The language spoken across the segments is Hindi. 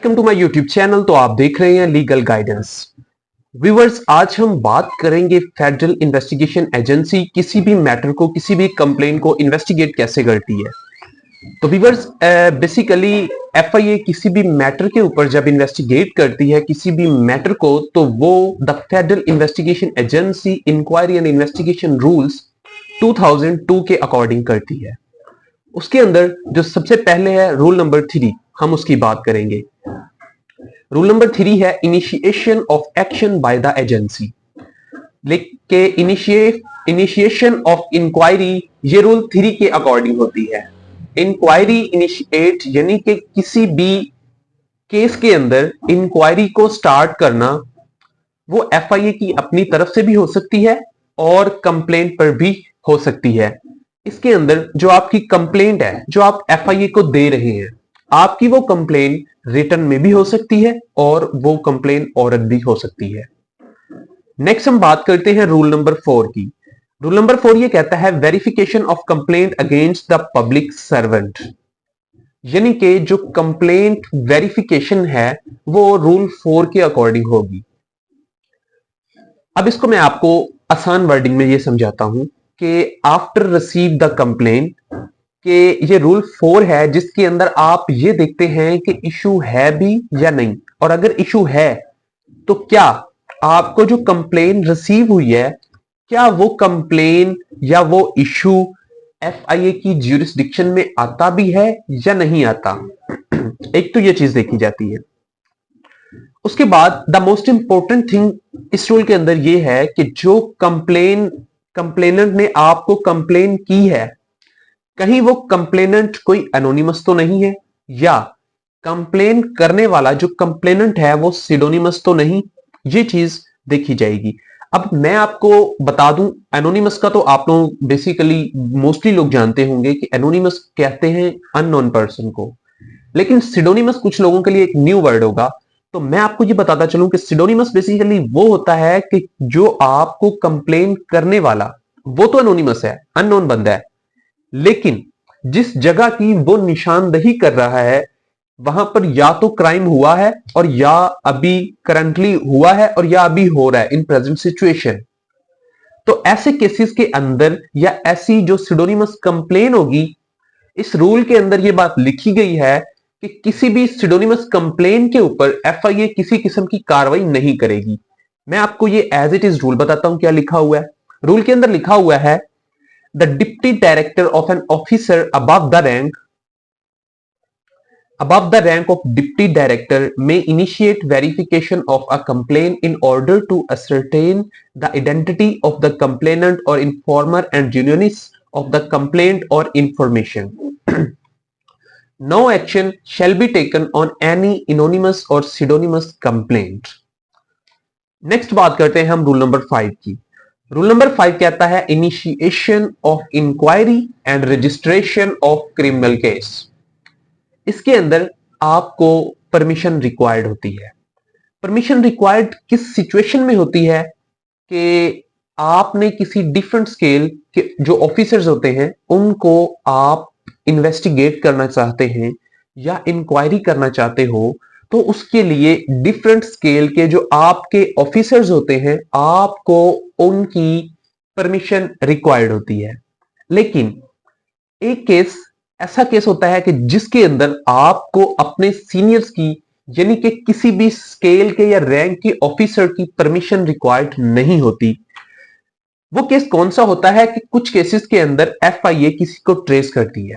Welcome to my YouTube channel. तो आप देख रहे हैं लीगल गाइडेंस। व्यूअर्स, आज हम बात करेंगे फेडरल इन्वेस्टिगेशन एजेंसी किसी भी मैटर को, किसी भी कंप्लेंट को इन्वेस्टिगेट कैसे करती है। तो व्यूअर्स, बेसिकली एफआईए किसी भी मैटर के ऊपर जब इन्वेस्टिगेट करती है किसी भी मैटर को, तो वो the federal investigation agency inquiry and investigation rules 2002 के अकॉर्डिंग करती है। उसके अंदर जो सबसे पहले है रूल नंबर 3, हम उसकी बात करेंगे। रूल नंबर 3 है initiation of action by the agency. लेके इनिशिएशन ऑफ इंक्वायरी ये रूल 3 के अकॉर्डिंग होती है। इंक्वायरी इनिशिएट यानी कि किसी भी केस के अंदर इंक्वायरी को स्टार्ट करना, वो एफआईए की अपनी तरफ से भी हो सकती है और कंप्लेंट पर भी हो सकती है। इसके अंदर जो आपकी कंप्लेंट है, जो आप एफआईए को दे रहे हैं, आपकी वो कंप्लेंट रिटन में भी हो सकती है और वो कंप्लेंट औरत भी हो सकती है। नेक्स्ट हम बात करते हैं रूल नंबर 4 की। रूल नंबर 4 ये कहता है verification of complaint against the public servant, यानी कि जो कंप्लेंट वेरिफिकेशन है वो रूल 4 के अकॉर्डिंग होगी। अब इसको मैं आपको आसान वर्डिंग में ये समझाता हूं कि आफ्टर रिसीव द कंप्लेंट कि ये रूल 4 है जिसके अंदर आप ये देखते हैं कि इशू है भी या नहीं, और अगर इशू है तो क्या आपको जो कंप्लेन रिसीव हुई है, क्या वो कंप्लेन या वो इशू एफआईए की ज्यूरिसडिक्शन में आता भी है या नहीं आता। एक तो ये चीज देखी जाती है। उसके बाद द मोस्ट इंपॉर्टेंट थिंग इस रूल के अंदर ये है कि जो कंप्लेनेंट ने आपको कंप्लेन की है, कहीं वो कंप्लेनेंट कोई एनोनिमस तो नहीं है, या कंप्लेन करने वाला जो कंप्लेनेंट है वो सिडोनिमस तो नहीं। ये चीज देखी जाएगी। अब मैं आपको बता दूं, एनोनिमस का तो आप लोग बेसिकली मोस्टली लोग जानते होंगे कि एनोनिमस कहते हैं अननोन पर्सन को, लेकिन सिडोनिमस कुछ लोगों के लिए एक न्यू वर्ड होगा। तो मैं आपको ये बताता चलूं कि सिडोनिमस बेसिकली वो होता है कि जो आपको कंप्लेन करने वाला वो तो एनोनिमस है, अननोन बंदा है, लेकिन जिस जगह की वो निशानदही कर रहा है वहां पर या तो क्राइम हुआ है, और या अभी करंटली हुआ है, और या अभी हो रहा है इन प्रेजेंट सिचुएशन। तो ऐसे केसेस के अंदर या ऐसी जो सिडोनिमस कंप्लेन होगी, इस रूल के अंदर ये बात लिखी गई है कि किसी भी सिडोनिमस कंप्लेन के ऊपर एफआईए किसी किस्म की कार्रवाई नहीं करेगी। मैं आपको ये एज इट इज रूल बताता हूं क्या लिखा हुआ है। रूल के अंदर लिखा हुआ है the deputy director of an officer above the rank of deputy director may initiate verification of a complaint in order to ascertain the identity of the complainant or informer and genuineness of the complaint or information. No action shall be taken on any anonymous or pseudonymous complaint. Next बात करते हैं हम रूल नंबर 5 की। रूल नंबर 5 कहता है initiation of inquiry and registration of criminal case. इसके अंदर आपको परमिशन रिक्वायर्ड होती है। परमिशन रिक्वायर्ड किस सिचुएशन में होती है कि आपने किसी डिफरेंट स्केल के जो ऑफिसर्स होते हैं उनको आप इन्वेस्टिगेट करना चाहते हैं या इंक्वायरी करना चाहते हो, तो उसके लिए डिफरेंट स्केल के जो आपके ऑफिसर्स होते हैं आपको उनकी परमिशन रिक्वायर्ड होती है। लेकिन एक केस ऐसा केस होता है कि जिसके अंदर आपको अपने सीनियर्स की, यानी कि किसी भी स्केल के या रैंक के ऑफिसर की परमिशन रिक्वायर्ड नहीं होती। वो केस कौन सा होता है कि कुछ केसेस के अंदर एफआईए किसी को ट्रेस करती है।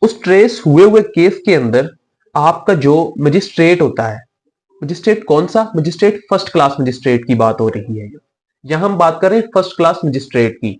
उस ट्रेस हुए केस के अंदर आपका जो मजिस्ट्रेट होता है, मजिस्ट्रेट कौन सा, मजिस्ट्रेट फर्स्ट क्लास मजिस्ट्रेट की बात हो रही है। यहां हम बात कर रहे हैं फर्स्ट क्लास मजिस्ट्रेट की।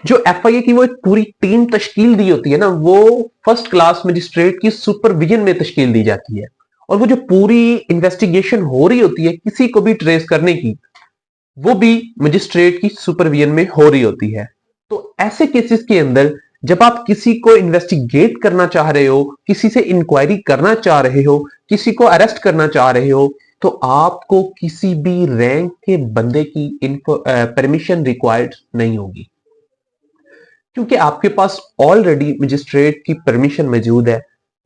जो एफआईए की वो एक पूरी टीम तश्कील दी होती है ना, वो फर्स्ट क्लास मजिस्ट्रेट की सुपरविजन में तश्कील दी जाती है, और वो जो पूरी इन्वेस्टिगेशन हो रही होती है किसी को भी ट्रेस करने की, वो भी मजिस्ट्रेट की सुपरविजन में हो रही होती है। तो ऐसे केसेस के अंदर जब आप किसी को इन्वेस्टिगेट करना चाह रहे हो, किसी से इंक्वायरी करना चाह रहे हो, किसी को अरेस्ट करना चाह रहे हो, तो आपको किसी भी रैंक के बंदे की परमिशन रिक्वायर्ड नहीं होगी, क्योंकि आपके पास ऑलरेडी मजिस्ट्रेट की परमिशन मौजूद है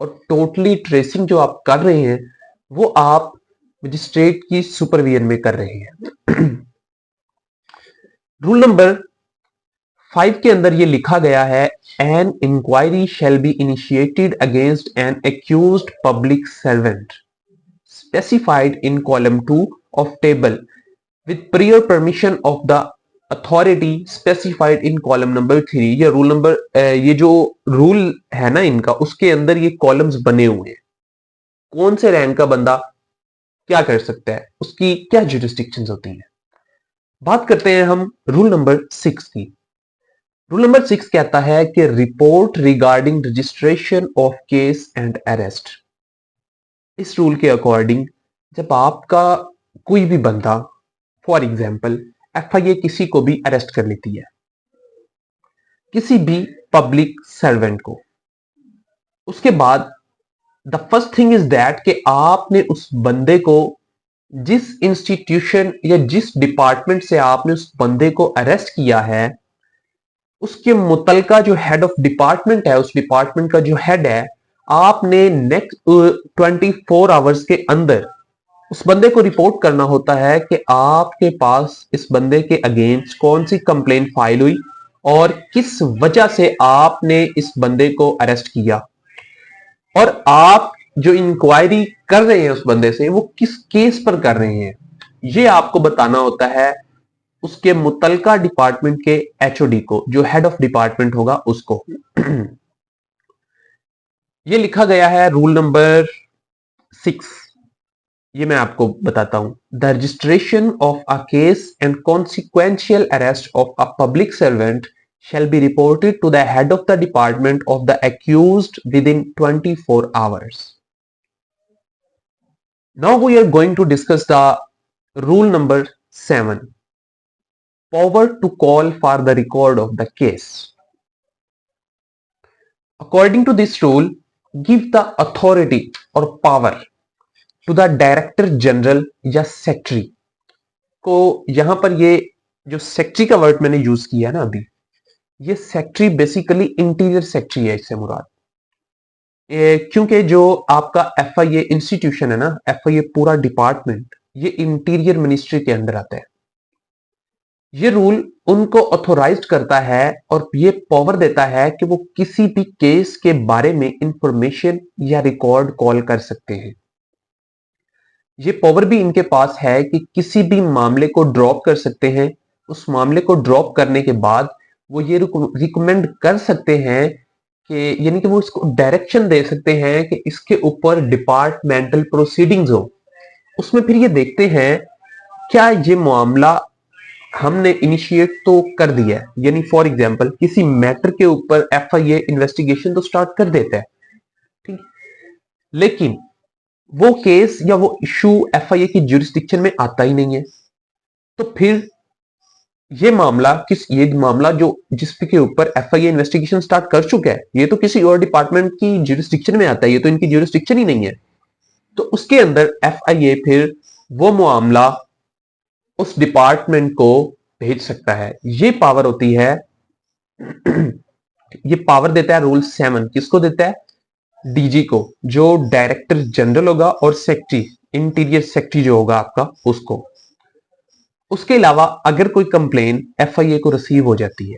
और टोटली ट्रेसिंग जो आप कर रहे हैं वो आप मजिस्ट्रेट की सुपरविजन में कर रहे हैं। रूल नंबर 5 के अंदर ये लिखा गया है, an inquiry shall be initiated against an accused public servant specified in column 2 of table with prior permission of the authority specified in column number 3। ये जो रूल है ना इनका, उसके अंदर ये कॉलम्स बने हुए हैं। कौन से रैंक का बंदा क्या कर सकता है, उसकी क्या जुरिस्डिक्शंस होती हैं। बात करते हैं हम रूल नंबर 6 की। रूल नंबर 6 कहता है कि report regarding registration of case and arrest. इस रूल के अकॉर्डिंग जब आपका कोई भी बंदा, फॉर एग्जाम्पल एफआईए किसी को भी अरेस्ट कर लेती है, किसी भी पब्लिक सर्वेंट को, उसके बाद the first thing is that कि आपने उस बंदे को जिस इंस्टीट्यूशन या जिस डिपार्टमेंट से आपने उस बंदे को अरेस्ट किया है, उसके मुतलका जो हेड ऑफ डिपार्टमेंट है, उस डिपार्टमेंट का जो हेड है, आपने नेक्स्ट 24 आवर्स के अंदर उस बंदे को रिपोर्ट करना होता है कि आपके पास इस बंदे के अगेंस्ट कौन सी कंप्लेंट फाइल हुई और किस वजह से आपने इस बंदे को अरेस्ट किया, और आप जो इंक्वायरी कर रहे हैं उस बंदे से वो किस केस पर कर रहे हैं, ये आपको बताना होता है उसके मुतलका डिपार्टमेंट के एचओडी को, जो हेड ऑफ डिपार्टमेंट होगा उसको। ये लिखा गया है रूल नंबर 6। ये मैं आपको बताता हूं। The registration of a case and consequential arrest of a public servant shall be reported to the head of the department of the accused within 24 hours. Now we are going to discuss the rule number 7. Power to call for the record of the case. According to this rule, give the authority or power to the Director General या Secretary को। यहां पर ये जो सेक्रेटरी का वर्ड मैंने यूज किया ना अभी, ये सेक्रेटरी बेसिकली इंटीरियर सेक्रेटरी है इससे मुराद। क्योंकि जो आपका एफआईए इंस्टीट्यूशन है ना, एफआईए पूरा डिपार्टमेंट, ये इंटीरियर मिनिस्ट्री के अंदर आता है। ये रूल उनको ऑथोराइज्ड करता है और ये पावर देता है कि वो किसी भी केस के बारे में इंफॉर्मेशन या रिकॉर्ड कॉल कर सकते हैं। ये पावर भी इनके पास है कि किसी भी मामले को ड्रॉप कर सकते हैं। उस मामले को ड्रॉप करने के बाद वो ये रिकमेंड कर सकते हैं कि, यानी कि वो इसको डायरेक्शन दे सकते हैं कि इसके ऊपर डिपार्टमेंटल प्रोसीडिंग्स हो। उसमें फिर ये देखते हैं क्या ये मामला हमने इनिशिएट तो कर दिया है, यानी फॉर एग्जांपल किसी मैटर के ऊपर एफआईए इन्वेस्टिगेशन तो स्टार्ट कर देता है, ठीक, लेकिन वो केस या वो इशू एफआईए की ज्यूरिसडिक्शन में आता ही नहीं है। तो फिर ये मामला जो जिसके ऊपर एफआईए इन्वेस्टिगेशन स्टार्ट कर चुका है, ये तो किसी और डिपार्टमेंट की ज्यूरिसडिक्शन में आता है, ये तो इनकी ज्यूरिसडिक्शन ही नहीं है। तो उसके अंदर एफआईए फिर वो मामला उस डिपार्टमेंट को भेज सकता है। ये पावर होती है, ये पावर देता है रूल 7। किसको देता है? डीजी को, जो डायरेक्टर जनरल होगा, और सेक्रेटरी, इंटीरियर सेक्रेटरी जो होगा आपका, उसको। उसके अलावा अगर कोई कंप्लेन एफआईए को रिसीव हो जाती है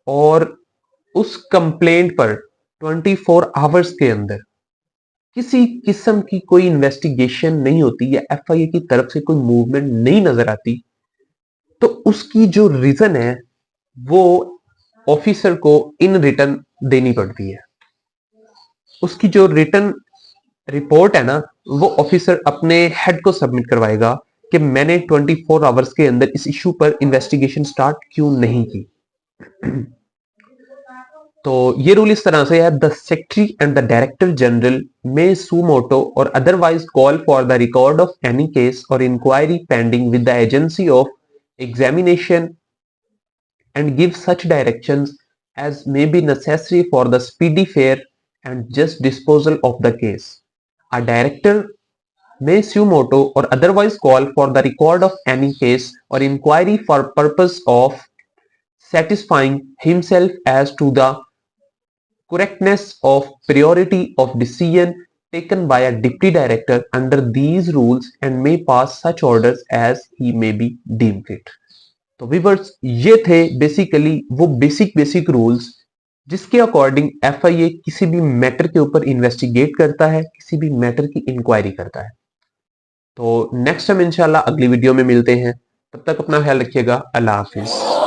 और उस कंप्लेंट पर 24 आवर्स के अंदर किसी किस्म की कोई इन्वेस्टिगेशन नहीं होती या एफआईए की तरफ से कोई मूवमेंट नहीं नजर आती, तो उसकी जो रीजन है वो ऑफिसर को इन रिटर्न देनी पड़ती है। उसकी जो रिटर्न रिपोर्ट है ना, वो ऑफिसर अपने हेड को सबमिट करवाएगा कि मैंने 24 आवर्स के अंदर इस इशू पर इन्वेस्टिगेशन स्टार्ट क्यों नहीं की। तो ये रूल इस तरह से है, the secretary and the director general में सू मोटो और otherwise call for the record of any case और inquiry pending with the agency of examination and give such directions as may be necessary for the speedy fair and just disposal of the case. A director may sue motu or otherwise call for the record of any case or inquiry for purpose of satisfying himself as to the correctness of priority of decision taken by a deputy director under these rules and may pass such orders as he may be deemed fit. तो व्यूअर्स ये थे बेसिकली वो बेसिक रूल्स जिसके अकॉर्डिंग एफआईए किसी भी मैटर के ऊपर इन्वेस्टिगेट करता है, किसी भी मैटर की इंक्वायरी करता है। तो नेक्स्ट टाइम इंशाल्लाह अगली वीडियो में मिलते हैं, तब तक अपना ख्याल रखिएगा। अल्लाह हाफिज।